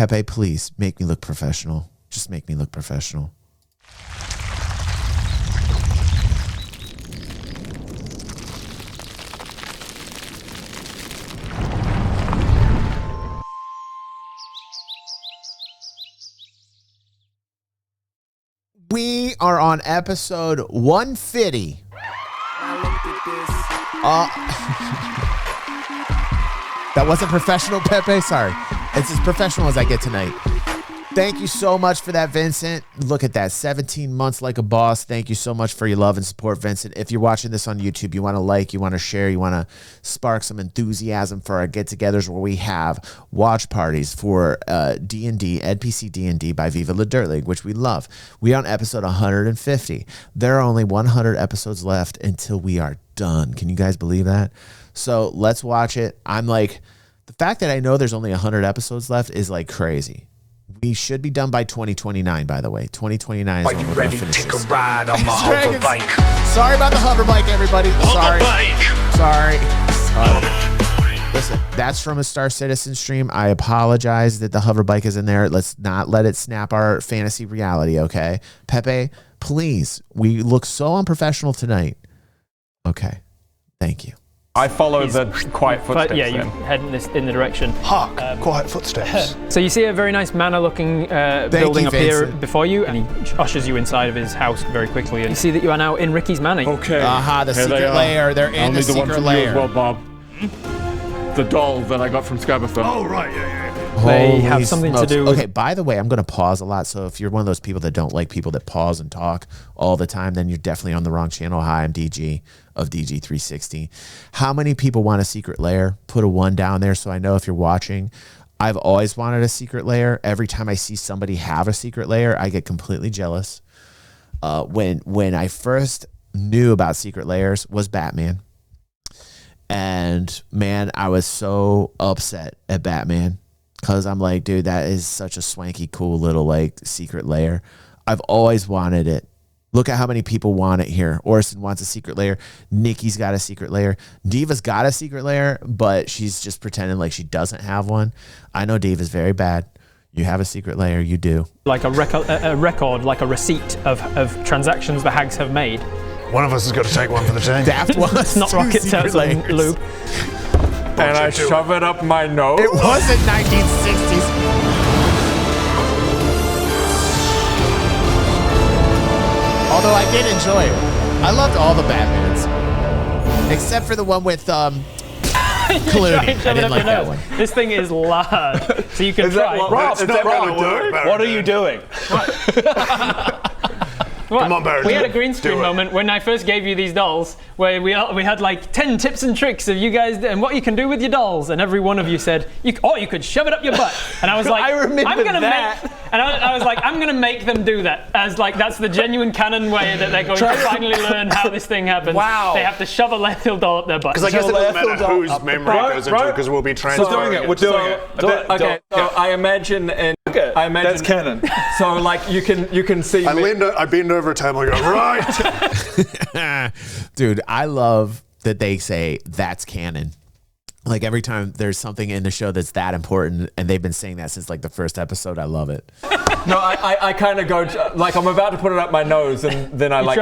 Pepe, please make me look professional. Just make me look professional. We are on episode 150. That wasn't professional, Pepe. Sorry. It's as professional as I get tonight. Thank you so much for that, Vincent. Look at that. 17 months like a boss. Thank you so much for your love and support, Vincent. If you're watching this on YouTube, you want to like, you want to share, you want to spark some enthusiasm for our get-togethers where we have watch parties for D&D, NPC D&D by Viva Vldl, which we love. We are on episode 150. There are only 100 episodes left until we are done. Can you guys believe that? So let's watch it. I'm like, the fact that I know there's only 100 episodes left is like crazy. We should be done by 2029, by the way. 2029 is when we're going to finish this. Ride on my hover bike? Sorry about the hover bike, everybody. Sorry. Listen, that's from a Star Citizen stream. I apologize that the hover bike is in there. Let's not let it snap our fantasy reality, okay? Pepe, please. We look so unprofessional tonight. Okay. Thank you. I follow the quiet footsteps. Yeah, you head in the direction. Hark, quiet footsteps. So you see a very nice manor-looking building up here before you, and he ushers you inside of his house very quickly. And you see that you are now in Ricky's manor. Okay. The secret lair. They're in the secret lair. Well, Bob. The doll that I got from Scabatha. Oh, right, yeah. They have something to do with... Okay, by the way, I'm going to pause a lot, so if you're one of those people that don't like people that pause and talk all the time, then you're definitely on the wrong channel. Hi, I'm DG of DG360. How many people want a secret lair? Put a 1 down there so I know if you're watching. I've always wanted a secret lair. Every time I see somebody have a secret lair, I get completely jealous. When I first knew about secret lairs was Batman. And, man, I was so upset at Batman. Because I'm like, dude, that is such a swanky, cool little, like, secret lair. I've always wanted it. Look at how many people want it here. Orson wants a secret lair. Nikki's got a secret lair. Diva's got a secret lair, but she's just pretending like she doesn't have one. I know Diva's very bad. You have a secret lair, you do. Like a record, like a receipt of transactions the hags have made. One of us has got to take one for the team. Daft was not rocket science and lube. And I shove it up my nose. It wasn't 1960s. Although I did enjoy it. I loved all the Batmans. Except for the one with Clooney. I didn't like that one. This thing is large. So you can try. What are you doing? Come on, Barry. We had a green screen moment when I first gave you these dolls, where we had like 10 tips and tricks of you guys and what you can do with your dolls, and every one of you said, you could shove it up your butt. And I was like, I'm gonna make them do that, as like that's the genuine canon way that they're going to finally learn how this thing happens. Wow. They have to shove a Lethal doll up their butt. Because I guess it doesn't matter whose memory it goes into, because we'll be transferring it. We're doing it. Okay, so I imagine that's canon. So like you can see I bend over a table and go, right. Dude, I love that they say that's canon. Like every time there's something in the show that's that important, and they've been saying that since like the first episode. I love it. No, I kind of go like I'm about to put it up my nose, and then I look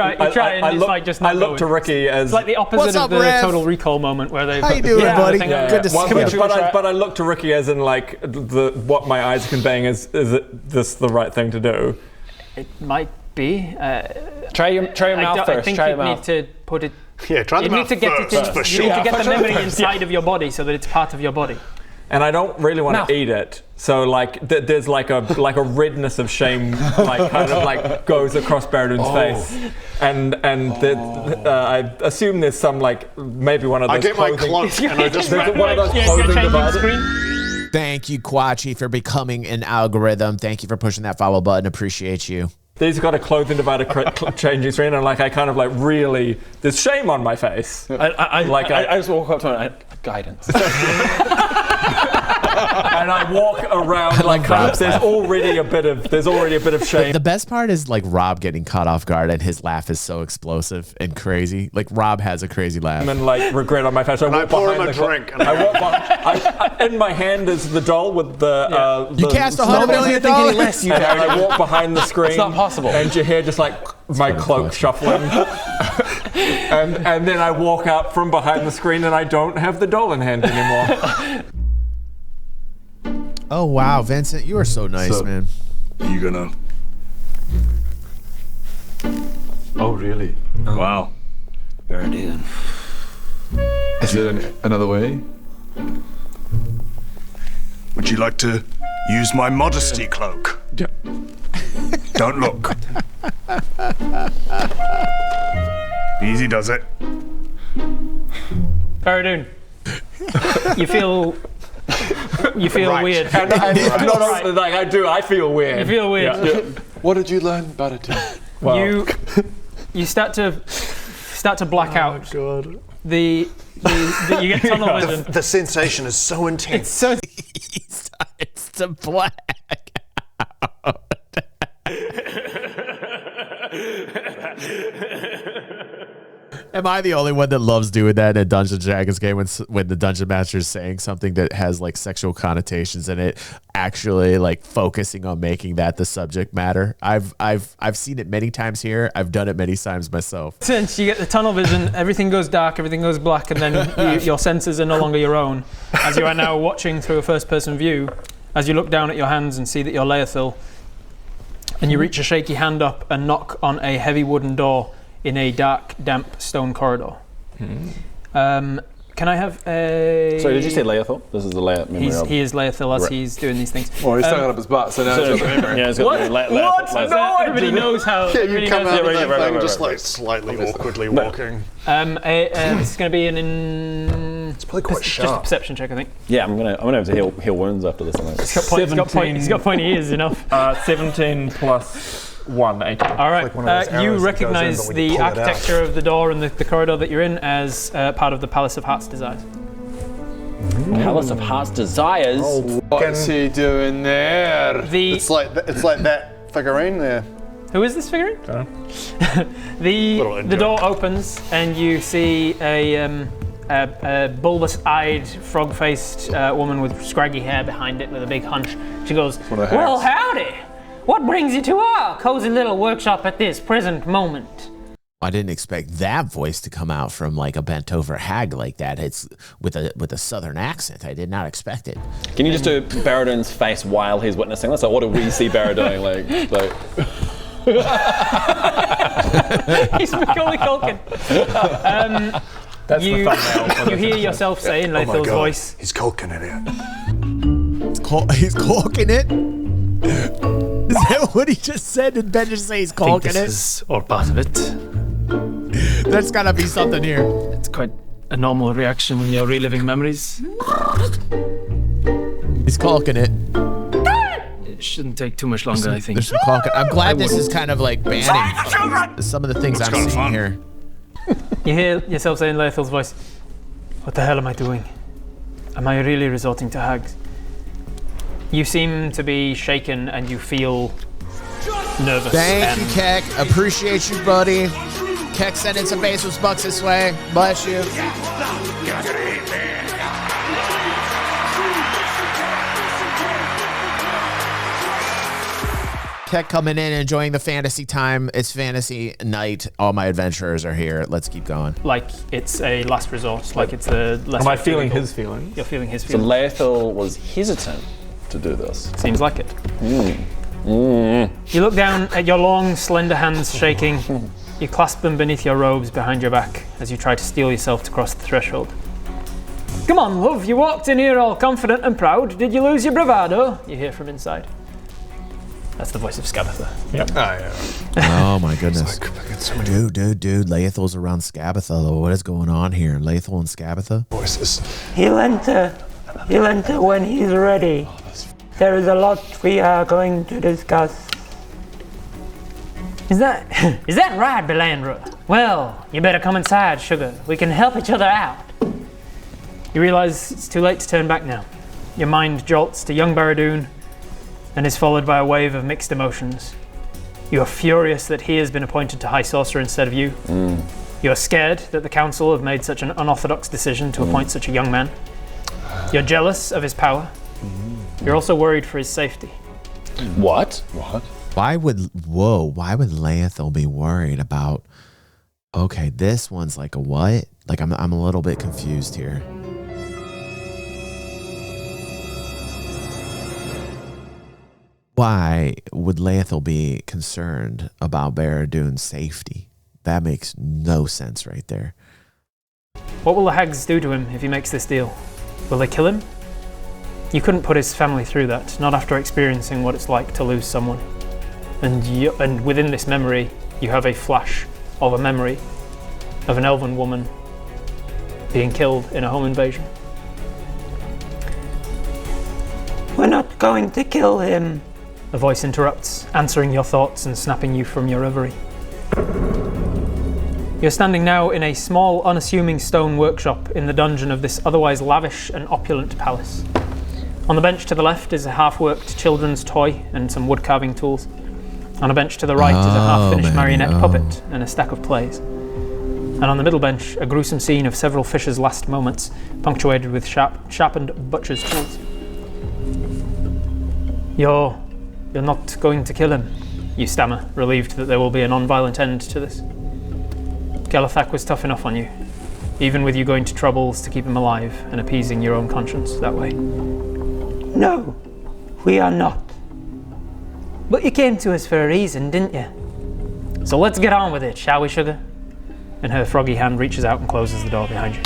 to Ricky as it's like the opposite of the Total Recall moment where they. How you doing, buddy? Good to see you. But I look to Ricky as in like what my eyes are conveying is this the right thing to do? It might be. Try your mouth first. I think you need to put it. Yeah, try the mouth first. You need to get the memory inside of your body so that it's part of your body. And I don't really want to eat it, so like there's like a redness of shame, like kind of like goes across Baradun's face, and I assume there's some like maybe one of those. I get my cloak and I just one of those clothing dividers. Thank you, Quachi, for becoming an algorithm. Thank you for pushing that follow button. Appreciate you. These got a clothing divider changing screen, and like I kind of like really there's shame on my face. I just walk up to him and guidance. and I walk around like that. There's already a bit of shame. The best part is like Rob getting caught off guard, and his laugh is so explosive and crazy. Like Rob has a crazy laugh. And like regret on my face. I pour him a drink. I walk behind, in my hand is the doll with the. You cast $100 million. And I walk behind the screen. It's not possible. And you hear just like my cloak shuffling. and then I walk out from behind the screen and I don't have the doll in hand anymore. Oh wow, Vincent, you are so nice, So- man. Are you gonna? Oh, really? Wow. Baradun. Is there another way? Would you like to use my modesty cloak? Yeah. Don't look. Easy does it. Baradun, you feel Right. weird. And like I feel weird. You feel weird. Yeah. What did you learn, Baradun? Well, You start to black out. God. You get tunnel vision. The sensation is so intense. So He starts to black out. Am I the only one that loves doing that in a Dungeons & Dragons game when the Dungeon Master is saying something that has like sexual connotations in it, actually like focusing on making that the subject matter? I've seen it many times here. I've done it many times myself. since you get the tunnel vision, everything goes dark, everything goes black, and then your senses are no longer your own, as you are now watching through a first-person view. As you look down at your hands and see that you're Leothil, and you reach a shaky hand up and knock on a heavy wooden door in a dark, damp stone corridor. Can I have a... Sorry, did you say Leothil? This is the layout memory of... He is Leothil as he's doing these things. Oh, he's stuck up his butt, so now he's got the memory. Yeah, it's got What? No, Everybody knows how... Yeah, you everybody come knows out of how- that thing just like slightly awkwardly walking. this is going to be it's probably quite just a sharp. perception check, I think. Yeah, I'm gonna have to heal wounds after this. I think. He's got pointy ears enough. 17 plus 1, 18. All right, one of those you arrows that goes in, recognize but when you the pull it out- architecture of the door and the corridor that you're in as part of the Palace of Heart's Desires. Palace of Heart's Desires. What's he doing there? It's like that figurine there. Who is this figurine? The door opens and you see a bulbous-eyed, frog-faced woman with scraggy hair behind it with a big hunch. She goes, "Well, howdy! What brings you to our cozy little workshop at this present moment?" I didn't expect that voice to come out from like a bent over hag like that. It's with a southern accent. I did not expect it. Can you just do Baradun's face while he's witnessing this? Like, what do we see Barad doing? Like he's Macaulay Culkin. That's the thumbnail. You hear yourself say in Leothil's voice, He's Culkin in it. He's caulking it? Is that what he just said? Did Ben just say he's I think caulking this it? is all part of it. There's gotta be something here. It's quite a normal reaction when you're reliving memories. He's caulking it. It shouldn't take too much longer, I think. There's some caulking. I'm glad this is kind of like banning some of the things I'm seeing fun. here. you hear yourself say in Leothil's voice, "What the hell am I doing? Am I really resorting to hags?" You seem to be shaken and you feel nervous. Thank you, Keck. Appreciate you, buddy. Keck sent in some baseless bucks this way. Bless you. Keck coming in, enjoying the fantasy time. It's fantasy night. All my adventurers are here. Let's keep going. Like it's a last resort. Like it's a last Am I resort. feeling his feelings? You're feeling his so feelings. Leothil was hesitant to do this. Seems like it. You look down at your long, slender hands shaking. You clasp them beneath your robes behind your back as you try to steel yourself to cross the threshold. Come on, love, you walked in here all confident and proud. Did you lose your bravado? You hear from inside. That's the voice of Scabatha. Oh my goodness. Dude. Leothil's around Scabatha. What is going on here? Leothil and Scabatha? Voices. He'll enter when he's ready. There is a lot we are going to discuss. Is that right, Belandra? Well, you better come inside, sugar. We can help each other out. You realize it's too late to turn back now. your mind jolts to young Baradoon and is followed by a wave of mixed emotions. You are furious that he has been appointed to High Sorcerer instead of you. You are scared that the Council have made such an unorthodox decision to appoint such a young man. You're jealous of his power. You're also worried for his safety. What? Why would Laethel be worried about? Okay, this one's like a what? Like I'm a little bit confused here. Why would Laethel be concerned about Baradoon's safety? That makes no sense right there. What will the hags do to him if he makes this deal? Will they kill him? You couldn't put his family through that, not after experiencing what it's like to lose someone. And within this memory, you have a flash of a memory of an elven woman being killed in a home invasion. We're not going to kill him. A voice interrupts, answering your thoughts and snapping you from your reverie. You're standing now in a small, unassuming stone workshop in the dungeon of this otherwise lavish and opulent palace. On the bench to the left is a half-worked children's toy and some wood-carving tools. On a bench to the right is a half-finished marionette puppet and a stack of plays. And on the middle bench, a gruesome scene of several fishers' last moments, punctuated with sharpened butcher's tools. You're not going to kill him, you stammer, relieved that there will be a non-violent end to this. Galathak was tough enough on you, even with you going to troubles to keep him alive and appeasing your own conscience that way. No, we are not. But you came to us for a reason, didn't you? So let's get on with it, shall we, sugar? And her froggy hand reaches out and closes the door behind you.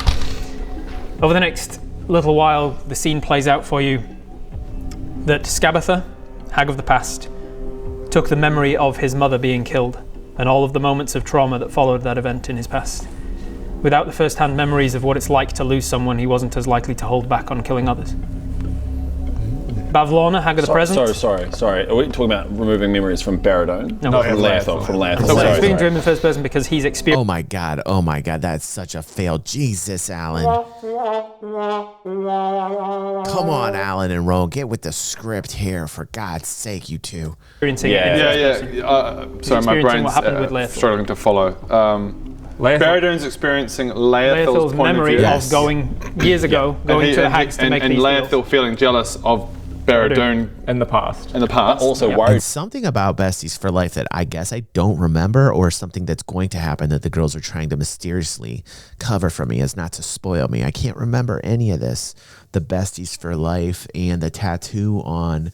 Over the next little while, the scene plays out for you that Scabatha, Hag of the Past, took the memory of his mother being killed and all of the moments of trauma that followed that event in his past. Without the first-hand memories of what it's like to lose someone, he wasn't as likely to hold back on killing others. Bavlorna, Hag of the Present. Sorry. Are we talking about removing memories from Baradoon? No, from Laethel. So he's being dreamed in first person because he's experienced. Oh my god, that's such a fail. Jesus, Alan. Come on, Alan and Rowan, get with the script here, for God's sake, you two. Sorry, my brain's struggling to follow. Baradoon's experiencing Laethel's point memory of view. of going years ago, going to the hags to make these deals. And Laethel feeling jealous of Baradoon in the past. Also worried. And something about Besties for Life that I guess I don't remember, or something that's going to happen that the girls are trying to mysteriously cover from me as not to spoil me. I can't remember any of this. The Besties for Life and the tattoo on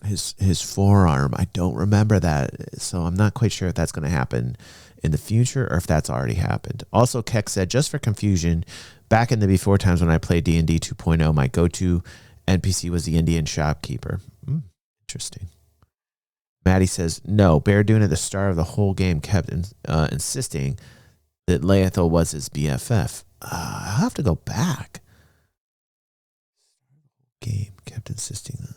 his forearm. I don't remember that. So I'm not quite sure if that's going to happen in the future or if that's already happened. Also, Keck said, just for confusion, back in the before times when I played D&D 2.0, my go-to NPC was the Indian shopkeeper. Interesting. Maddie says, no, Baradoon at the start of the whole game kept insisting that Laethel was his BFF. I'll have to go back. Game kept insisting that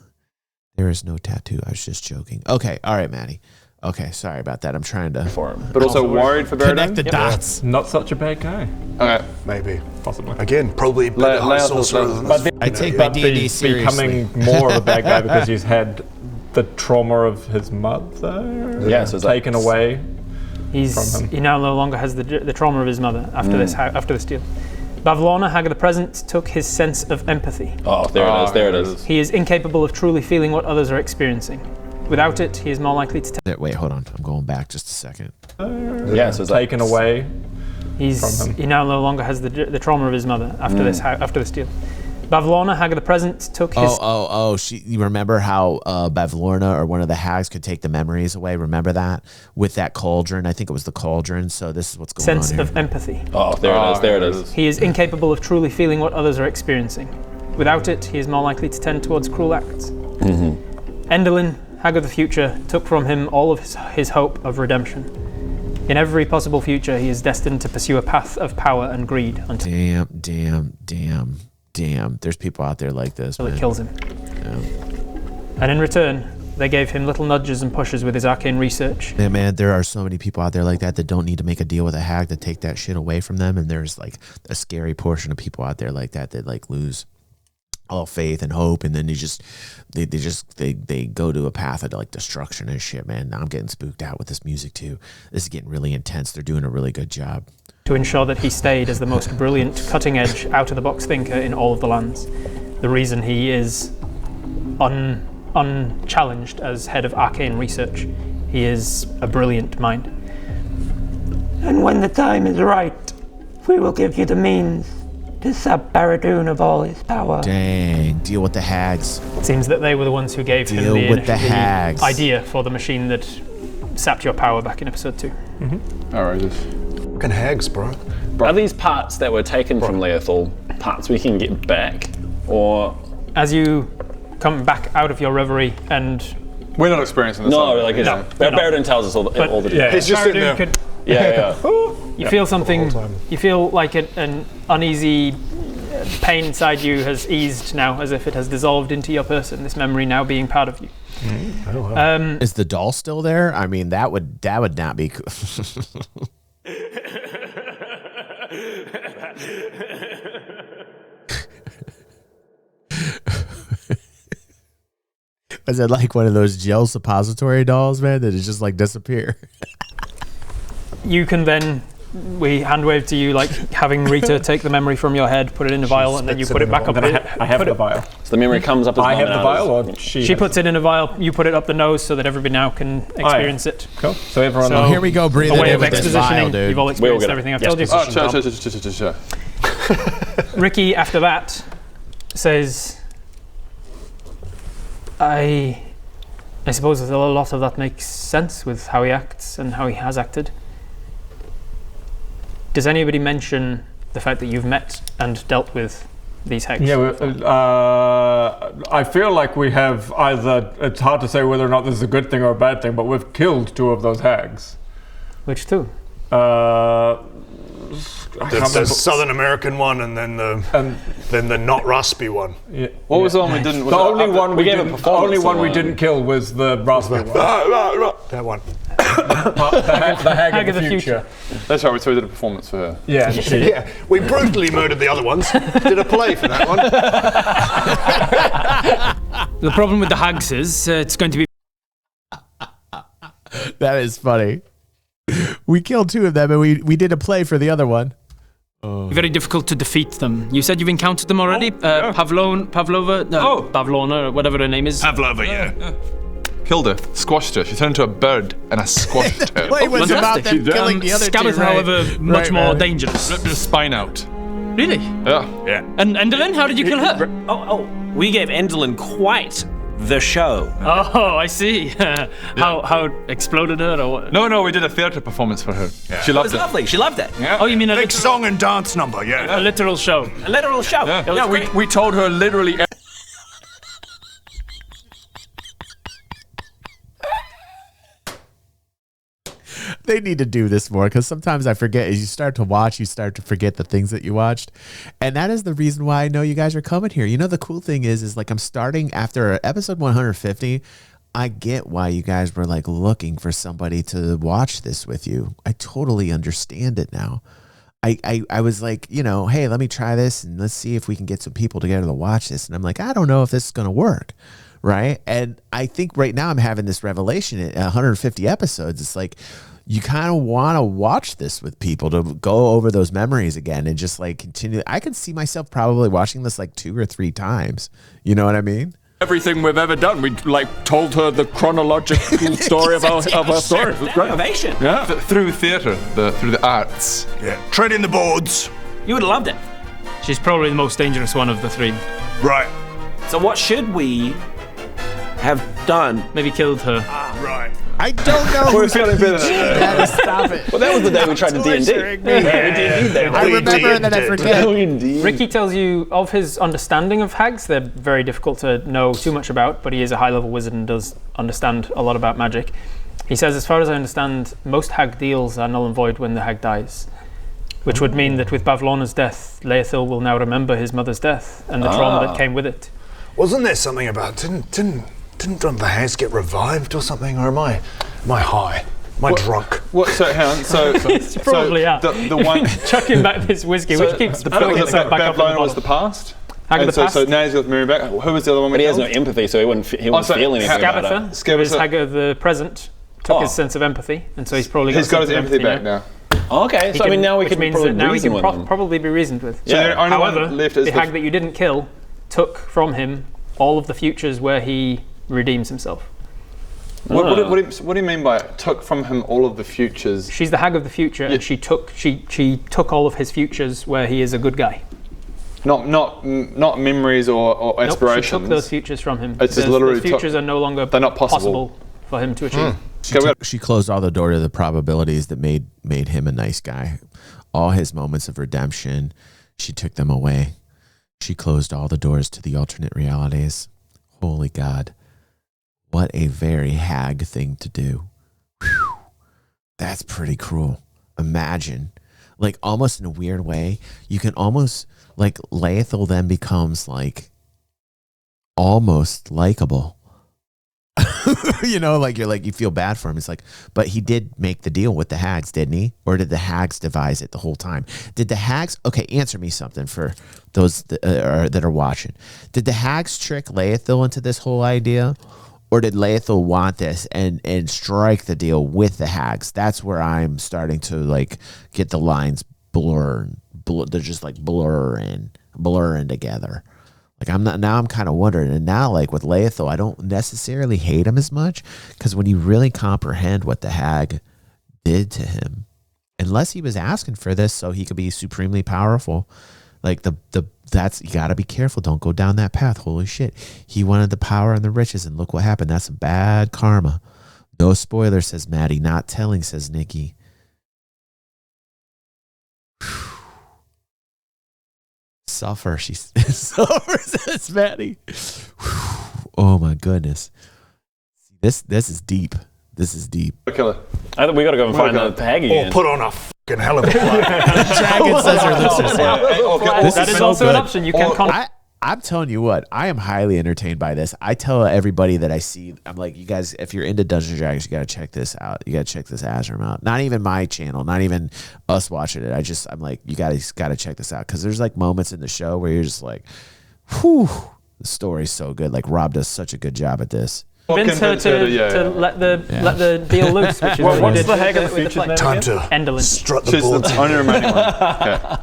there is no tattoo. I was just joking. Okay, all right, Maddie. Okay, sorry about that. I'm trying to... But also worried for Baradoon? Connect the dots. Not such a bad guy. Okay. Maybe. Possibly. Again, probably better high sorcerer than this. I take my D&D seriously. Becoming more of a bad guy because he's had the trauma of his mother taken away. He now no longer has the trauma of his mother after this deal. Bavlorna, Hag of the Present, took his sense of empathy. There it is. He is incapable of truly feeling what others are experiencing. Without it, he is more likely to... Wait, hold on. I'm going back just a second. Taken away. He now no longer has the trauma of his mother after this deal. Bavlorna, Hag of the Present, took his... You remember how Bavlorna or one of the hags could take the memories away? Remember that? With that cauldron. I think it was the cauldron. So this is what's going on Sense here. of empathy. There it is. He is incapable of truly feeling what others are experiencing. Without it, he is more likely to tend towards cruel acts. Endelin, Hag of the Future, took from him all of his hope of redemption. In every possible future, he is destined to pursue a path of power and greed until... Damn. There's people out there like this, it kills him. Yeah. And in return, they gave him little nudges and pushes with his arcane research. Yeah, man, there are so many people out there like that don't need to make a deal with a hag to take that shit away from them. And there's like a scary portion of people out there like that like lose all faith and hope, and then they go to a path of like destruction and shit, man. Now I'm getting spooked out with this music too. This is getting really intense. They're doing a really good job to ensure that he stayed as the most brilliant, cutting-edge, out-of-the-box thinker in all of the lands. The reason he is unchallenged as head of arcane research. He is a brilliant mind. And when the time is right, we will give you the means to sap Barad-dûr of all his power. Dang, deal with the hags. It seems that they were the ones who gave him the idea for the machine that sapped your power back in episode 2. Mm-hmm. Outrageous. Fucking hags, bro. Are these parts that were taken from Leothal parts we can get back? Or... As you come back out of your reverie and... We're not experiencing this. No, like Barad-dûr tells us all the yeah, it's just sitting there. You feel something, you feel like an uneasy pain inside you has eased now, as if it has dissolved into your person, this memory now being part of you. Is the doll still there? I mean, that would not be cool. Is it like one of those gel suppository dolls, man, that it just like disappear? You can then, we hand wave to you, like having Rita take the memory from your head, put it in a vial, and then you put it back up. I have the vial. So the memory comes up as I have the vial, or she puts it in a vial, you put it up the nose so that everybody now can experience it. Cool. So everyone knows. Here we go, breathe it in with this vial, dude. You've all experienced everything I've told you. Sure. Ricky, after that, says... I suppose a lot of that makes sense with how he acts and how he has acted. Does anybody mention the fact that you've met and dealt with these hags? Yeah, I feel like we have either, it's hard to say whether or not this is a good thing or a bad thing, but we've killed 2 of those hags. Which 2? The Southern American one, and then the not raspy one. Yeah. What was the one we didn't? The only one we didn't kill was the raspy one. That one. the hag of the future. That's right. So we did a performance for her. Yeah. Yeah. We brutally murdered the other ones. Did a play for that one. The problem with the hags is it's going to be. That is funny. We killed 2 of them, and we did a play for the other one. Very difficult to defeat them. You said you've encountered them already? Pavlova, or whatever her name is. Pavlova, yeah. Killed her, squashed her. She turned into a bird, and I squashed her. It was about them killing the other Scabbard, 2, right? however, much more dangerous. Ripped her spine out. Really? Yeah. And Endelyn, how did you kill her? We gave Endelyn quite the show. Oh, I see. How exploded her or what? No, we did a theatre performance for her. Yeah. She loved it. Lovely. She loved it. Yeah. Oh, you mean a big song and dance number? Yeah. A literal show. A literal show. Yeah, we told her literally. They need to do this more, because sometimes I forget. As you start to watch, you start to forget the things that you watched, and that is the reason why I know you guys are coming here. You know, the cool thing is like I'm starting after episode 150. I get why you guys were like looking for somebody to watch this with you. I totally understand it now. I was like, you know, hey, let me try this and let's see if we can get some people together to watch this. And I'm like, I don't know if this is going to work. Right. And I think right now I'm having this revelation at 150 episodes. It's like, you kind of want to watch this with people to go over those memories again and just like continue. I can see myself probably watching this like 2 or 3 times. You know what I mean? Everything we've ever done, we like told her the chronological story of our story. It was great. Innovation. Yeah. Through theatre, through the arts. Yeah. Treading the boards. You would have loved it. She's probably the most dangerous one of the 3. Right. So what should we have done? Maybe killed her. Right. I don't know. We're feeling better. Stop it. Well, that was the day we tried to D&D. I remember and then I forget. Ricky tells you of his understanding of hags. They're very difficult to know too much about, but he is a high-level wizard and does understand a lot about magic. He says, as far as I understand, most hag deals are null and void when the hag dies, which would mean that with Bavlona's death, Leothil will now remember his mother's death and the trauma that came with it. Wasn't there something about didn't the hags get revived or something? Or am I high? Am I drunk? What? So hang on. So probably the one chucking back this whiskey, which keeps putting itself back up in the bottle. was the past. Hag of the past. So now he's got the memory back. Who was the other one? But he has no empathy, so he wouldn't feel anything about it. Scabatha, who is Hag of the present, took his sense of empathy, and so he's probably got his empathy back now. Oh, okay, so I mean now we can probably be reasoned with. Yeah. So however, the Hag that you didn't kill took from him all of the futures where he redeems himself. What do you mean by it? Took from him all of the futures? She's the Hag of the future, and she took all of his futures where he is a good guy. Not memories or aspirations. She took those futures from him. It's just literally those futures are no longer they're not possible for him to achieve. She closed all the door to the probabilities that made him a nice guy. All his moments of redemption, she took them away. She closed all the doors to the alternate realities. Holy God. What a very Hag thing to do. Whew. That's pretty cruel. Imagine, like almost in a weird way, you can almost, like Lethal then becomes like almost likable. You know, like you feel bad for him. It's like, but he did make the deal with the Hags, didn't he? Or did the Hags devise it the whole time? Did the Hags, okay, answer me something for those that are watching. Did the Hags trick Lethal into this whole idea? Or did Lethal want this and strike the deal with the Hags? That's where I'm starting to like get the lines they're just like blurring together. Like I'm kind of wondering, and now like with Lethal, I don't necessarily hate him as much because when you really comprehend what the Hag did to him, unless he was asking for this so he could be supremely powerful, like that's, you gotta be careful. Don't go down that path. Holy shit, he wanted the power and the riches, and look what happened. That's some bad karma. No spoiler, says Maddie. Not telling, says Nikki. Suffer, suffer, says Maddie. Oh my goodness, this is deep. This is deep. Killer. I think we gotta go and find the Hag again. Or put on a fucking hell of a Dragon says her lips are sealed. That is also an option. You can. I'm telling you what, I am highly entertained by this. I tell everybody that I see, I'm like, you guys, if you're into Dungeons & Dragons, you got to check this out. You got to check this Azerim out. Not even my channel, not even us watching it. I'm like, you guys got to check this out. Because there's like moments in the show where you're just like, whew, the story's so good. Like Rob does such a good job at this. Convince her to let the deal loose, which is what what's the Hag of the Future's name Time again? to Endolin. strut the board. She's the only remaining one.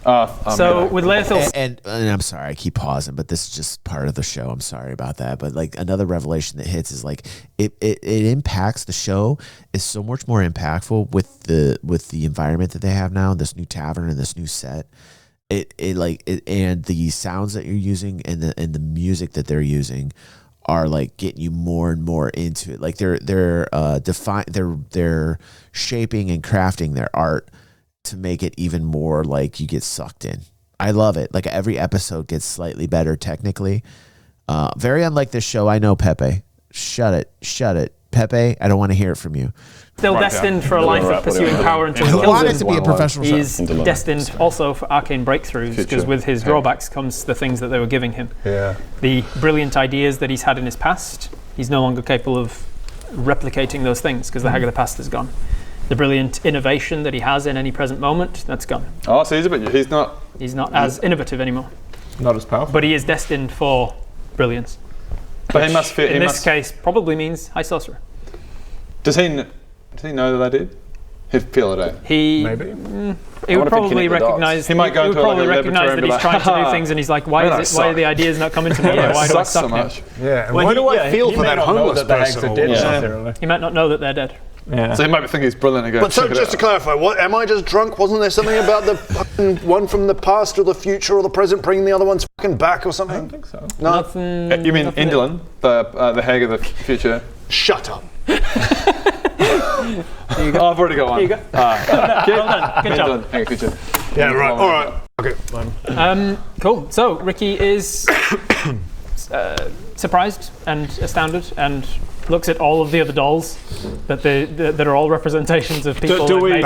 Okay. So with Lethal, and I'm sorry, I keep pausing, but this is just part of the show. I'm sorry about that. But like another revelation that hits is like it impacts the show is so much more impactful with the environment that they have now, this new tavern and this new set. And the sounds that you're using and the music that they're using are like getting you more and more into it. Like they're shaping and crafting their art to make it even more like you get sucked in. I love it. Like every episode gets slightly better technically. Very unlike this show. I know, Pepe. Shut it. Pepe, I don't want to hear it from you. Still destined for a life of pursuing power until he I kills want him. it to be a professional show. He's destined also for arcane breakthroughs, because with his drawbacks comes the things that they were giving him. Yeah. The brilliant ideas that he's had in his past, he's no longer capable of replicating those things because the Hag of the past is gone. The brilliant innovation that he has in any present moment, that's gone. Oh, so he's not as innovative anymore. Not as powerful. But he is destined for brilliance. But he must fit. In this case, probably means high sorcerer. Does he know that I did? He'd feel it, eh? He would probably recognise. He might go into probably like recognise that he's trying to do things, and he's like, "Why are the ideas not coming to me? Why do I suck so much? Yeah. And why do I feel for that homeless person? He might not know that they're dead. Yeah. So he might think he's brilliant again. But so just to clarify, what am I just drunk? Wasn't there something about the fucking one from the past or the future or the present bringing the other one's fucking back or something? I don't think so. No. Nothing. You mean Indolin, the Hag of the future? Shut up. I've already got one. Here you go. Well done. Good job. Hag of the future. Yeah. Right. All right. Okay. Cool. So Ricky is surprised and astounded and looks at all of the other dolls that are all representations of people. Do we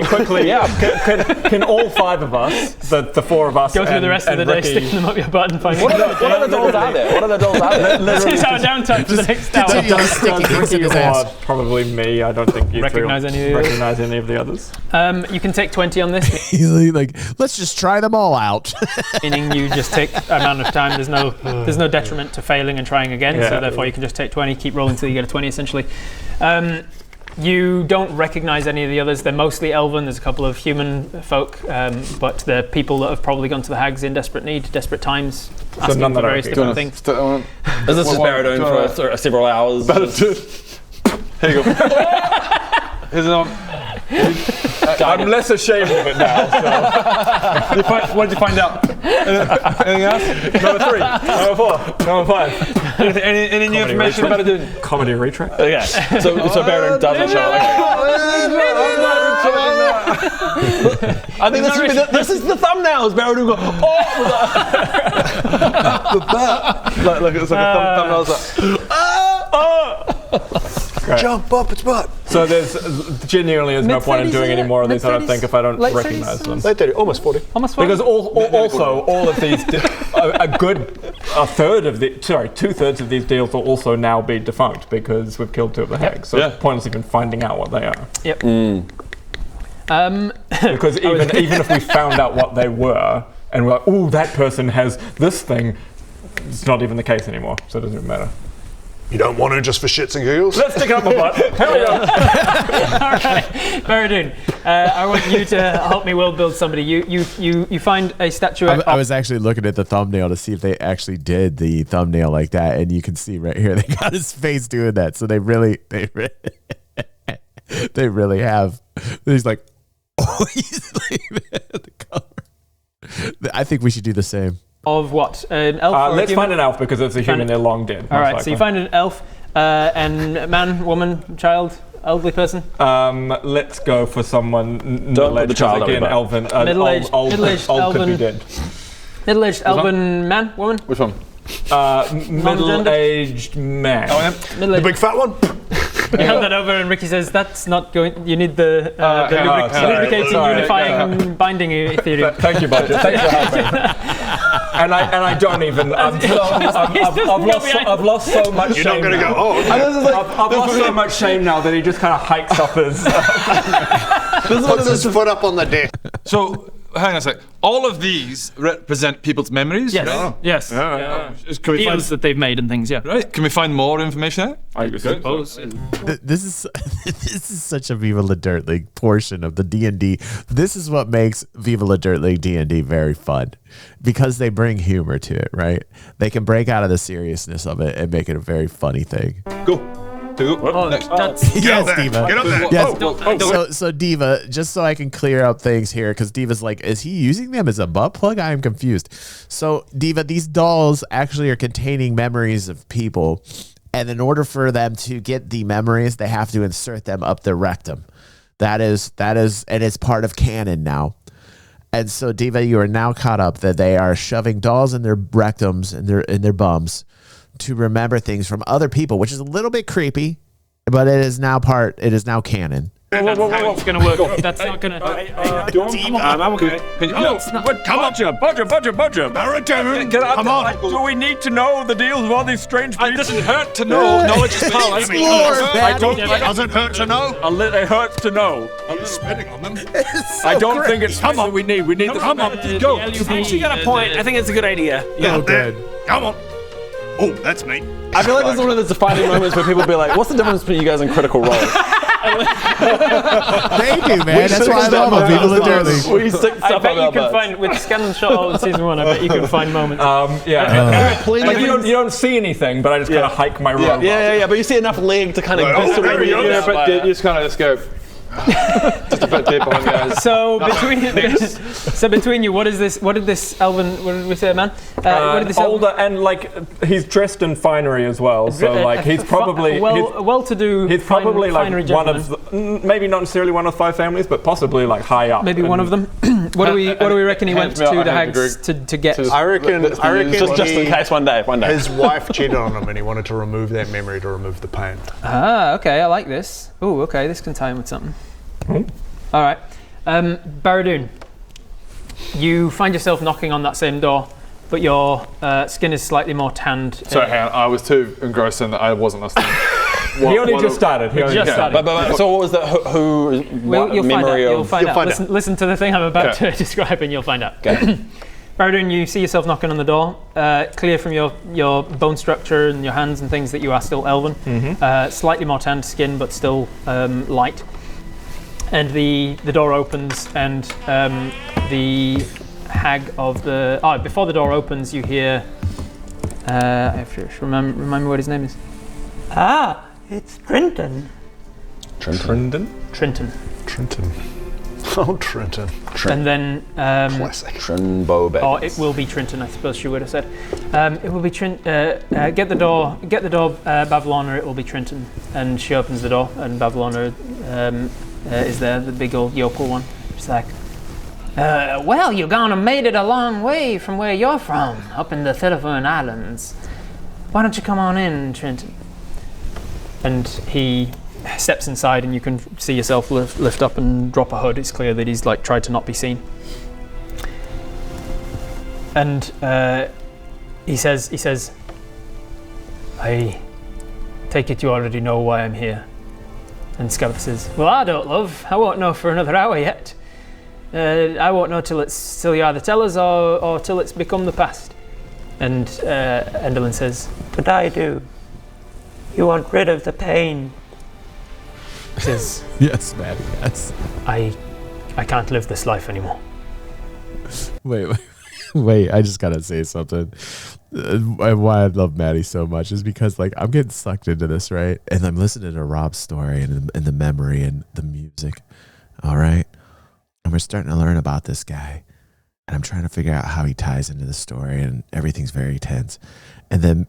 quickly? Can all 5 of us, the 4 of us, Go through the rest of the day, sticking them up your butt and finding. What are the dolls out there? This is our downtime for the next hour. Probably me. I don't think you recognize any of the others. You can take 20 on this. He's like, let's just try them all out. Meaning you just take amount of time. There's no detriment to failing and trying again. So therefore you can just take 20, keep rolling until you get a 20 essentially. You don't recognize any of the others. They're mostly elven. There's a couple of human folk, but they're people that have probably gone to the hags in desperate need, desperate times, asking for various different things. Is this just Baradun for several hours? Here you go. Here's another. I'm less ashamed of it now. So. What did you find out? Anything else? Number 3, number 4, number 5. Any new information about it? Comedy retract. Okay, so Baradun doesn't show up. I think this is the thumbnails. Baradun go, Look, it's like a thumbnail. Great. Jump up its butt. So there's genuinely no point in doing any more of these, I don't think, if I don't recognize them. Late 30s, almost 40. Almost 40. Because all of these, two-thirds of these deals will also now be defunct because we've killed 2 of the hags. So it's pointless even finding out what they are. Yep. Because even if we found out what they were, and we're like, ooh, that person has this thing, it's not even the case anymore, so it doesn't even matter. You don't want to just for shits and giggles? Let's stick it up my butt. Here we go. Alright, Baradun, I want you to help me world build somebody. You find a statuette. I was actually looking at the thumbnail to see if they actually did the thumbnail like that, and you can see right here they got his face doing that. So they really have. He's like, oh, he's like the color. I think we should do the same. Of what? An elf? Let's find an elf because it's a human. They're long dead. All right, so you find an elf, and man, woman, child, elderly person. Let's go for someone. Don't put the child again. Elven. Middle-aged elven. Could be dead. Middle-aged elven man, woman. Which one? Middle-aged man. Oh, yeah. The big fat one? You held that over, and Ricky says, "That's not going. You need the lubricating, unifying, binding theory." Thank you, Budget. Thanks for helping. And I don't even. I've lost so much shame. You're not going to go, oh, okay. I've lost so much shame now that he just kind of hikes up his. Puts his foot up on the deck. So, hang on a sec. All of these represent people's memories? Yes. Right? Yes. Can we find, Deals that they've made and things, yeah. right? Can we find more information out? I suppose. This is such a Viva La Dirt League portion of the D&D. This is what makes Viva La Dirt League D&D very fun, because they bring humor to it, right? They can break out of the seriousness of it and make it a very funny thing. Go. Next. Yes, Diva. Get up there. Yes. So Diva, just so I can clear up things here, because Diva's like, is he using them as a butt plug? I am confused. So Diva, these dolls actually are containing memories of people, and in order for them to get the memories, they have to insert them up their rectum. That is, and it's part of canon now. And so Diva, you are now caught up that they are shoving dolls in their rectums and in their bums to remember things from other people, which is a little bit creepy, but it is now canon. Whoa. It's going to work. That's not going to... I'm okay. Come on, Budger. Baradun, Get up. come on. Do we need to know the deals of all these strange beasts? It doesn't hurt to know. Knowledge is power. It doesn't hurt to know. It hurts to know. I'm spitting on them. I don't think it's something we need. We need the... Come on, go. You got a point. I think it's a good idea. Yeah, good. Come on. Oh, that's me. I feel like this is one of those defining moments where people be like, what's the difference between you guys and Critical Role? They do, man. That's why I love them. Viva La Dirt League. I bet you can find, with Scan and Shot all of season 1, I bet you can find moments. Like you don't see anything, but I just kind of hike my robe. Yeah, but you see enough leg to kind of Oh, there we go. Yeah, but you just kind of just go. Just a bit deep behind the eyes. So between you, what did this elven? What did we say, man? What did this older and like he's dressed in finery as well. So like he's probably well-to-do. He's probably like finery one of the, maybe not necessarily one of 5 families, but possibly like high up. Maybe one of them. What do we reckon he went to the hags to get? I reckon just in case one day. His wife cheated on him and he wanted to remove that memory to remove the pain. Ah, okay, I like this. Oh, okay, this can tie in with something. All right. Baradoon, you find yourself knocking on that same door, but your skin is slightly more tanned. Sorry, hang on, I was too engrossed in that I wasn't listening. He only just started. So what was that? You'll find out. Listen to the thing I'm about to describe and you'll find out. Okay. Baradoon, you see yourself knocking on the door. Clear from your bone structure and your hands and things that you are still elven. Slightly more tanned skin, but still light. And the door opens, and the hag of the... before the door opens, you hear... I have to remind me what his name is. Ah, it's Trenton. Trenton. Oh, Trenton. And then... Classic. Trinbo it will be Trenton, I suppose she would have said. It will be Trenton. Get the door, Bavlon, or it will be Trenton. And she opens the door, and Bavlon is there, the big old yokel one. She's like, well, you've gone and made it a long way from where you're from, up in the Thilifern Islands. Why don't you come on in, Trenton? And he steps inside, and you can see yourself lift up and drop a hood. It's clear that he's tried to not be seen. And he says, I take it you already know why I'm here. And Scabbeth says, well, I don't, love. I won't know for another hour yet. I won't know till you either tell us or till it's become the past. And Endelyn says, but I do. You want rid of the pain. He says, yes, Maddie, yes. I can't live this life anymore. Wait, I just gotta say something. Why I love Maddie so much is because I'm getting sucked into this, right? And I'm listening to Rob's story and the memory and the music. All right. And we're starting to learn about this guy. And I'm trying to figure out how he ties into the story, and everything's very tense. And then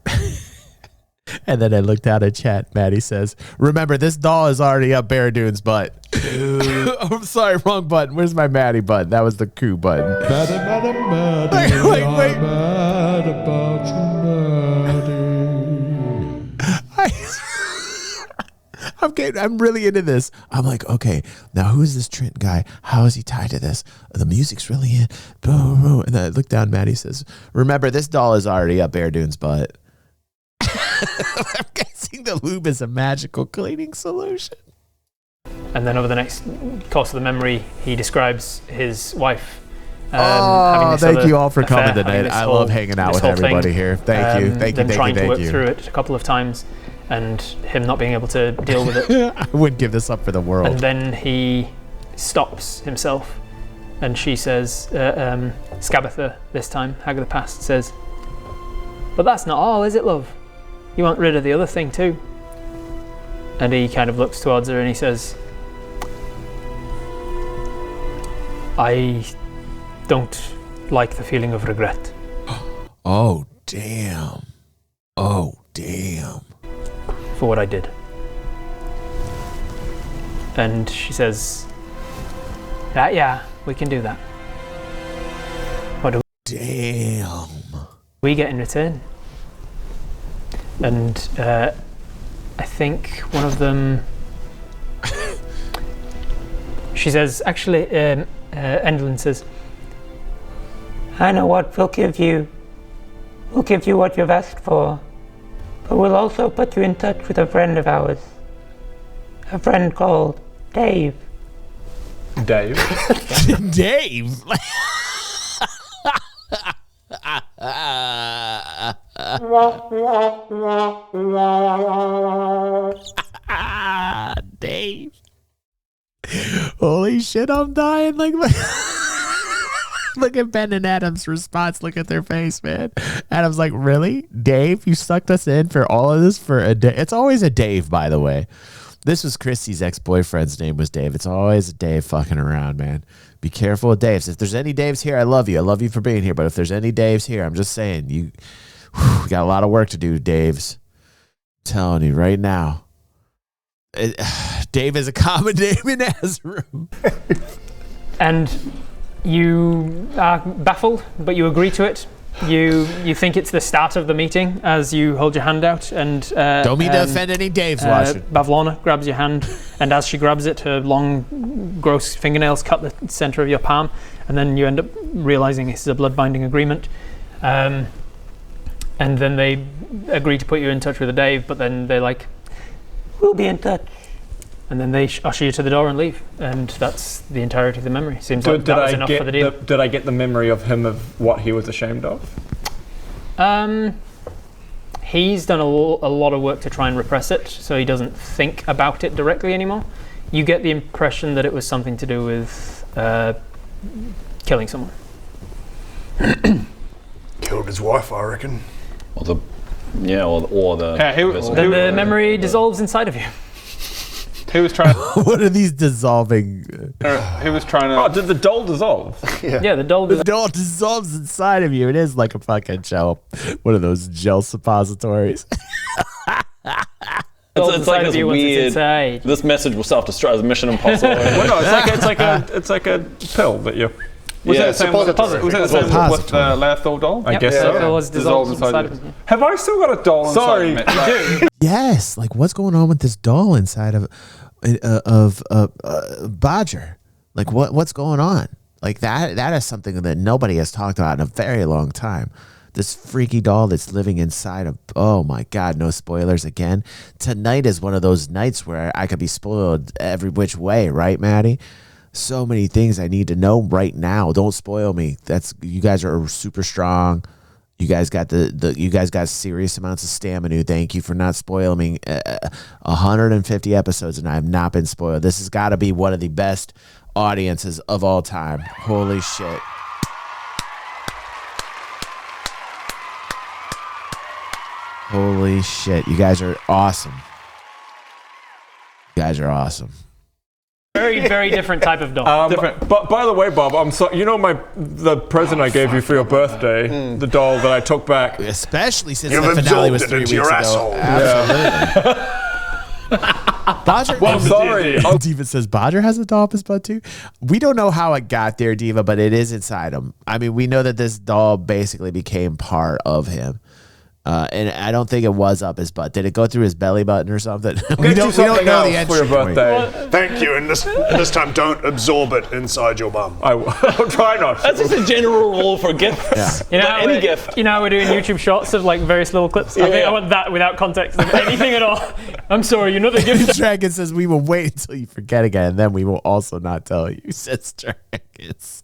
and then I looked down at chat. Maddie says, remember, this doll is already up Baradoon's butt. I'm sorry, wrong button. Where's my Maddie button? That was the coup button. Wait. I'm really into this. I'm like, okay, now who's this Trent guy? How is he tied to this? The music's really in. And then I look down, Maddie says, remember, this doll is already up Baradoon's butt. I'm guessing the lube is a magical cleaning solution. And then over the next course of the memory, he describes his wife. Thank you all for coming tonight. I love hanging out with everybody here. Thank you. Thank you. Trying to work through it a couple of times, and him not being able to deal with it. I wouldn't give this up for the world. And then he stops himself, and she says, Scabbeth this time, Hag of the Past, says, but that's not all, is it, love? You want rid of the other thing too? And he kind of looks towards her and he says, I don't like the feeling of regret. Oh, damn. For what I did. And she says, yeah, we can do that. What do we get in return? And I think one of them... she says, actually, Endelyn says, I know what we'll give you. We'll give you what you've asked for. But we'll also put you in touch with a friend of ours. A friend called Dave. Dave? Dave? Dave. Holy shit, I'm dying. Look at Ben and Adam's response. Look at their face, man. Adam's like, really? Dave, you sucked us in for all of this for a day? It's always a Dave, by the way. This was Christy's ex-boyfriend's name was Dave. It's always a Dave fucking around, man. Be careful of Daves. If there's any Daves here, I love you. I love you for being here. But if there's any Daves here, I'm just saying, you got a lot of work to do, Daves. I'm telling you right now. Dave is a common name in Azerim. And You are baffled, but you agree to it. You think it's the start of the meeting as you hold your hand out, and don't mean to offend any Daves watching. Vldl grabs your hand, and as she grabs it, her long, gross fingernails cut the center of your palm, and then you end up realizing this is a blood binding agreement. And then they agree to put you in touch with a Dave, but then they're like, We'll be in touch. and then they usher you to the door and leave, and that's the entirety of the memory. Seems like that was enough for the deal. Did I get the memory of him of what he was ashamed of? He's done a lot of work to try and repress it, so he doesn't think about it directly anymore. You get the impression that it was something to do with killing someone. Killed his wife, I reckon. Or the. Then the memory dissolves inside of you. He was trying. What are these dissolving? He was trying to. Oh, did the doll dissolve? Yeah, the doll. The doll dissolves inside of you. It is like a fucking gel. One of those gel suppositories. It's like this weird. This message will self-destruct as Mission Impossible. Well, no, it's like a pill that you. Was that the same with the Lethal doll? I guess so. It was dissolved inside of him. Have I still got a doll inside me? You do. Yes. Like, what's going on with this doll inside of Badger? Like, what's going on? Like, that is something that nobody has talked about in a very long time. This freaky doll that's living inside of, oh my God, no spoilers again. Tonight is one of those nights where I could be spoiled every which way, right, Maddie? So many things I need to know right now. Don't spoil me. You guys are super strong. You guys got you guys got serious amounts of stamina. Thank you for not spoiling me. 150 episodes and I have not been spoiled. This has got to be one of the best audiences of all time. Holy shit. Holy shit. You guys are awesome. You guys are awesome. Very, very different type of doll. But by the way, Bob, I'm sorry. You know the present I gave you for your birthday, the doll that I took back. Especially since the finale was 3 weeks ago. Absolutely. Badger. Well, sorry. Diva says Badger has a doll up his butt too. We don't know how it got there, Diva, but it is inside him. I mean, we know that this doll basically became part of him. And I don't think it was up his butt. Did it go through his belly button or something? We don't know the answer for your birthday. Thank you, and this time don't absorb it inside your bum. I'll try not. That's just a general rule for gifts. Yeah. Any gift. You know how we're doing YouTube shorts of like various little clips? I think I want that without context of anything at all. I'm sorry, you're not the gift. Dragon says we will wait until you forget again, and then we will also not tell you, says Dragons.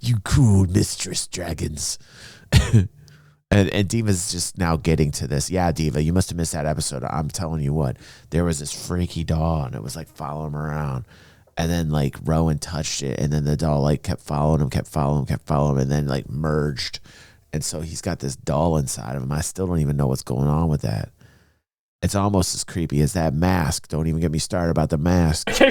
You cool mistress dragons. And Diva's just now getting to this. Yeah, Diva, you must have missed that episode. I'm telling you what, there was this freaky doll, and it was like following him around. And then like Rowan touched it, and then the doll like kept following him, and then like merged. And so he's got this doll inside of him. I still don't even know what's going on with that. It's almost as creepy as that mask. Don't even get me started about the mask. I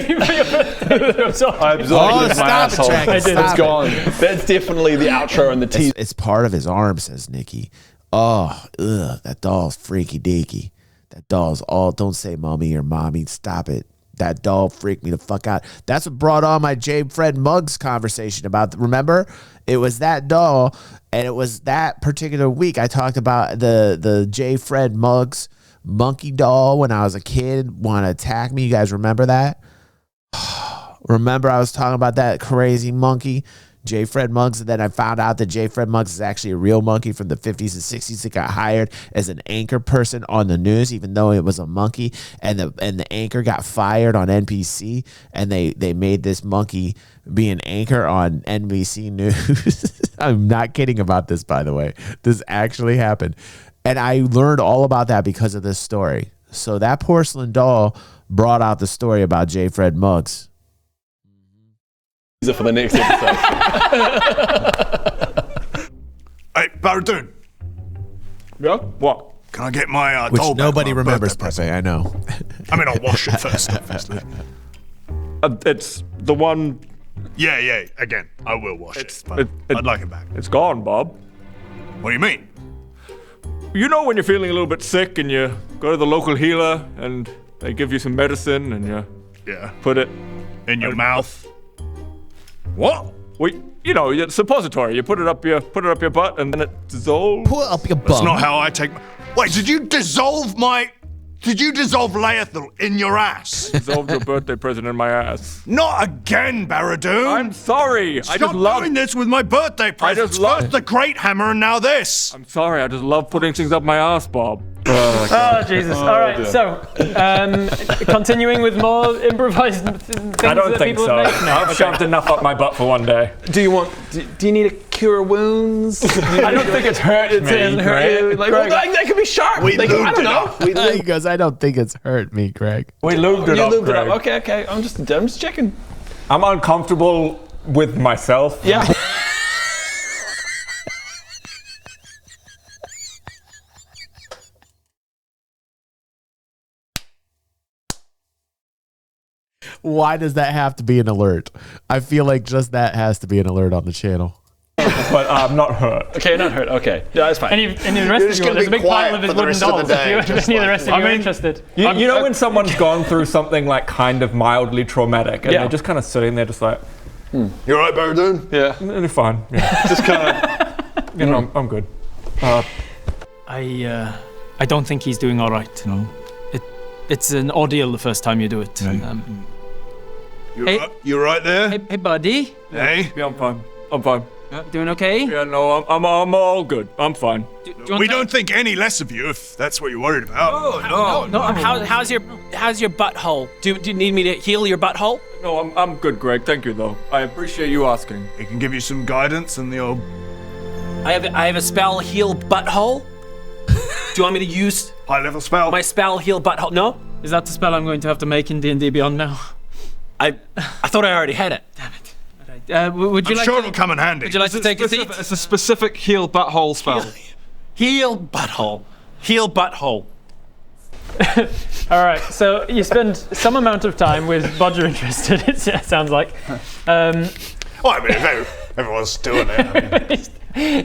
absorbed it in my asshole. It's gone. That's definitely the outro and the tease. It's part of his arm, says Nikki. Oh, that doll's freaky deaky. That doll's all, don't say mommy or mommy. Stop it. That doll freaked me the fuck out. That's what brought on my J. Fred Muggs conversation about, remember? It was that doll, and it was that particular week I talked about the J. Fred Muggs monkey doll when I was a kid want to attack me. You guys remember that? Remember I was talking about that crazy monkey, J. Fred Muggs, and then I found out that J. Fred Muggs is actually a real monkey from the 50s and 60s that got hired as an anchor person on the news, even though it was a monkey, and the anchor got fired on NPC, and they made this monkey be an anchor on NBC News. I'm not kidding about this, by the way. This actually happened. And I learned all about that because of this story. So that porcelain doll brought out the story about J. Fred Muggs. These are for the next episode. Hey, Baradun. Yeah? What? Can I get my Which doll back? nobody remembers, Pepe, I know. I mean, I'll wash it first, obviously. It's the one. Yeah, again, I will wash it. But I'd like it back. It's gone, Bob. What do you mean? You know when you're feeling a little bit sick and you go to the local healer and they give you some medicine and you put it in your mouth. What? Well, you know, your suppository. You put it up your butt, and then it dissolves. Pull up your bum. That's not how I take. Wait, did you dissolve Lethal in your ass? Dissolved your birthday present in my ass. Not again, Baradoon. I'm sorry. Stop doing this with my birthday presents. First the Great Hammer and now this. I'm sorry. I just love putting things up my ass, Bob. Oh, Jesus. All right, so continuing with more improvised things I don't that think people so. have made. No, I've shoved enough up my butt for one day. Do you need a cure wounds? I don't think it's hurt me. It doesn't hurt you. Like, well, that could be sharp. I don't know. He goes, I don't think it's hurt me, Greg. We lubed it up, Greg. Okay. I'm just checking. I'm uncomfortable with myself. Yeah. Why does that have to be an alert? I feel like just that has to be an alert on the channel. But I'm not hurt. Okay, not hurt. Okay, yeah, that's fine. Any of the rest of you, there's a big pile of his wooden dolls. If any of the rest of you are interested. You know when someone's gone through something like kind of mildly traumatic and they're just kind of sitting there just like, You alright, Baradoon? Yeah. They're fine. Yeah. Just kind of, you know, I'm good. I don't think he's doing all right. No. It's an ordeal the first time you do it. Right. You right there? Hey, buddy. Hey? Yeah, I'm fine. I'm fine. Doing okay? Yeah, no, I'm all good. I'm fine. We don't think any less of you if that's what you're worried about. No. How's your butthole? Do you need me to heal your butthole? No, I'm good, Greg. Thank you, though. I appreciate you asking. He can give you some guidance and the old... I have a spell, heal butthole. Do you want me to use high-level spell? My spell, heal butthole. No? Is that the spell I'm going to have to make in D&D Beyond now? I thought I already had it. Damn it. Would you I'm like sure it'll come in handy. Would you like to take a seat? it's a specific heal butthole spell. Heal butthole. Heal butthole. All right, so you spend some amount of time with Bodger interested, it sounds like. Well, I mean, if everyone's doing it. I mean.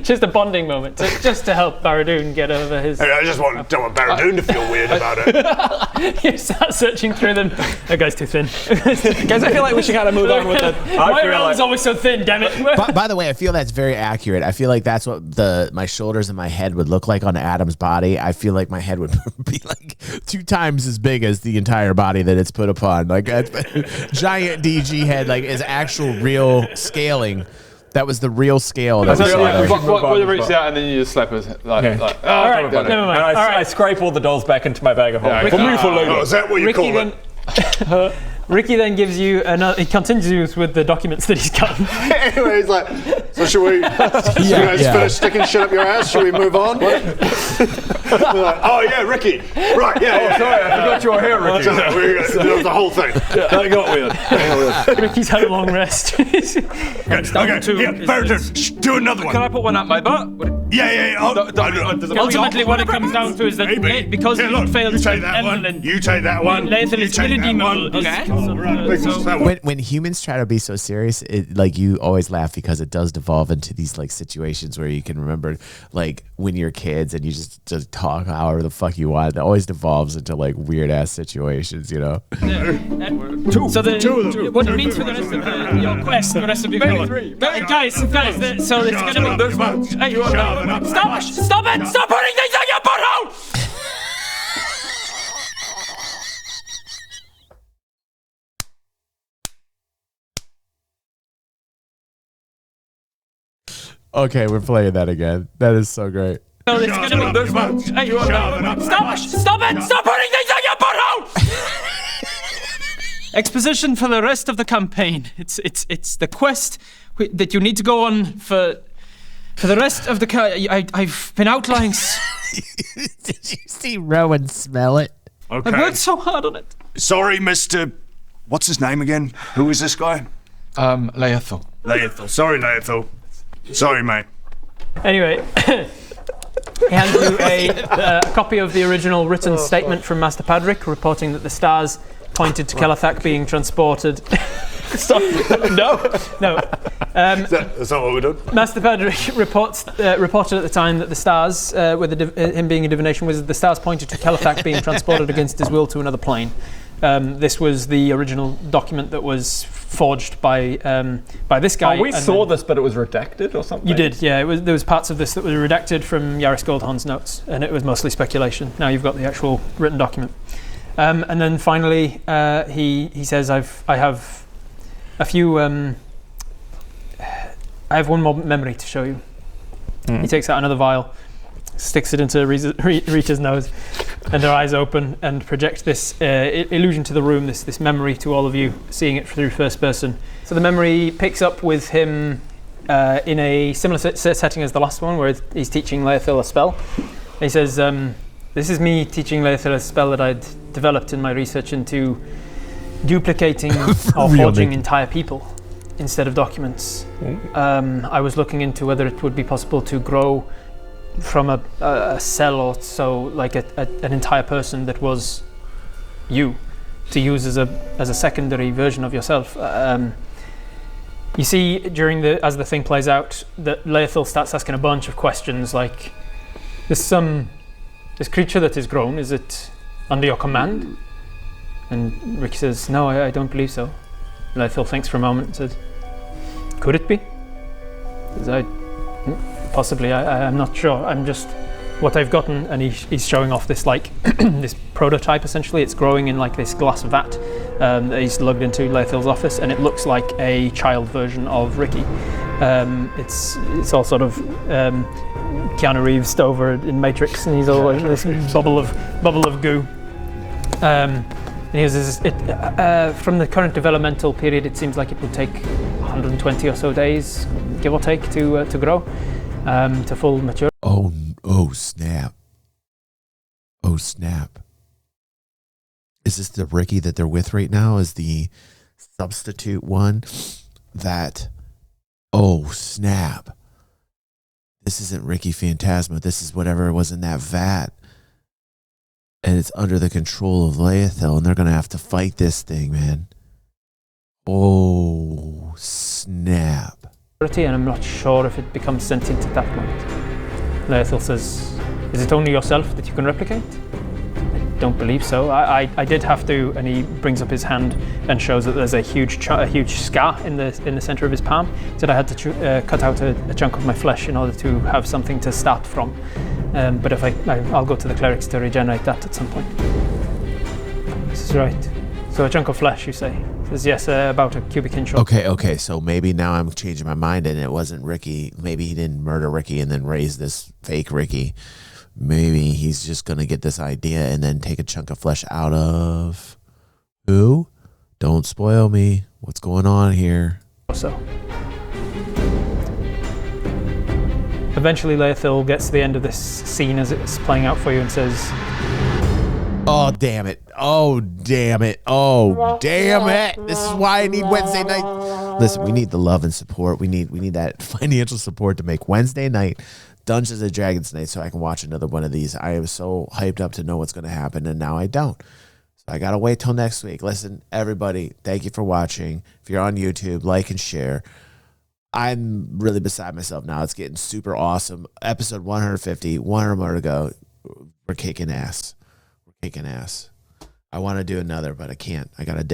Just a bonding moment, just to help Baradoon get over his... I just don't want Baradoon to feel weird about it. You start searching through them. That guy's too thin. Guys, I feel like we should kind of move on with it. My realm's always so thin, damn it. By the way, I feel that's very accurate. I feel like that's what my shoulders and my head would look like on Adam's body. I feel like my head would be like 2 times as big as the entire body that it's put upon. Like giant DG head, like is actual real scaling. That was the real scale. That We'll reach out and then you just slap us. All right, never mind. I scrape all the dolls back into my bag of holding. Is that what you call it? Ricky then gives you another. He continues with the documents that he's got. Anyway, he's like, so should we? You guys finish sticking shit up your ass? Should we move on? Like, oh yeah, Ricky. Right? Yeah. Sorry, I forgot you were here, Ricky. That was the whole thing. That got weird. Ricky's had a long rest. Okay. Baradoon, do another one. Can I put one up my butt? Yeah. Ultimately, what it comes down to is that because you failed to Evelyn, you take that one. Lathan is redeemable. Okay. When humans try to be so serious, like you always laugh because it does devolve into these like situations where you can remember like when you're kids and you just talk however the fuck you want. It always devolves into like weird ass situations, you know. So what it means for the rest of your quest, the rest of your guys. So it's gonna be. Hey, stop it! Stop putting things on your butthole! Okay, we're playing that again. That is so great. So it's gonna be. Hey, stop it! Stop putting things on your butthole! Exposition for the rest of the campaign. It's the quest that you need to go on for the rest of the. I've been outlining. Did you see Rowan smell it? Okay. I worked so hard on it. Sorry, Mr. What's his name again? Who is this guy? Lethal. Sorry, Lethal. Sorry, mate. Anyway, he hands you a copy of the original written statement from Master Padrick reporting that the stars pointed to Kelathak being transported. Stop. No. That's not what we're doing. Master Padrick reported at the time that the stars, with him being a divination wizard, the stars pointed to Kelathak being transported against his will to another plane. This was the original document that was forged by this guy. Oh, we saw this, but it was redacted or something? You did, yeah. There was parts of this that were redacted from Yaris Goldhorn's notes, and it was mostly speculation. Now you've got the actual written document. And then finally, he says, I have a few... I have one more memory to show you. He takes out another vial, sticks it into Rita's nose, and her eyes open and projects this illusion to the room, this memory to all of you, seeing it through first person. So the memory picks up with him in a similar setting as the last one, where he's teaching Leothil a spell. He says, this is me teaching Leothil a spell that I'd developed in my research into duplicating or forging entire people instead of documents. I was looking into whether it would be possible to grow from a cell or so, like an entire person that was you, to use as a secondary version of yourself. You see, as the thing plays out, that Leothil starts asking a bunch of questions, like, this creature that is grown, is it under your command? And Ricky says, no, I don't believe so. Leothil thinks for a moment and says, could it be? Possibly, I'm not sure. I'm just what I've gotten, and he's showing off this this prototype. Essentially, it's growing in like this glass vat that he's lugged into Leothil's office, and it looks like a child version of Ricky. It's all sort of Keanu Reeves over in Matrix, and he's all like this bubble of goo. And he says, from the current developmental period, it seems like it would take 120 or so days, give or take, to grow to full maturity. Oh snap! Oh snap! Is this the Ricky that they're with right now? Is the substitute one that? Oh snap! This isn't Ricky Phantasma. This is whatever was in that vat. And it's under the control of Leothil, and they're going to have to fight this thing, man. Oh, snap. And I'm not sure if it becomes sentient at that point. Leothil says, is it only yourself that you can replicate? I don't believe so. I did have to, and he brings up his hand and shows that there's a huge scar in the center of his palm. He said I had to cut out a chunk of my flesh in order to have something to start from. But if I'll go to the clerics to regenerate that at some point. This is right. So a chunk of flesh, you say? Says yes, about a cubic inch. Okay. So maybe now I'm changing my mind, and it wasn't Ricky. Maybe he didn't murder Ricky and then raise this fake Ricky. Maybe he's just gonna get this idea and then take a chunk of flesh out of who? Don't spoil me. What's going on here? So. Eventually, Leothil gets to the end of this scene as it's playing out for you and says, oh, damn it. Oh, damn it. Oh, damn it. This is why I need Wednesday night. Listen, we need the love and support. We need that financial support to make Wednesday night Dungeons and Dragons night so I can watch another one of these. I am so hyped up to know what's going to happen, and now I don't. So I got to wait till next week. Listen, everybody, thank you for watching. If you're on YouTube, like and share. I'm really beside myself now. It's getting super awesome. Episode 150, 100 more to go. We're kicking ass. I want to do another, but I can't. I got a day.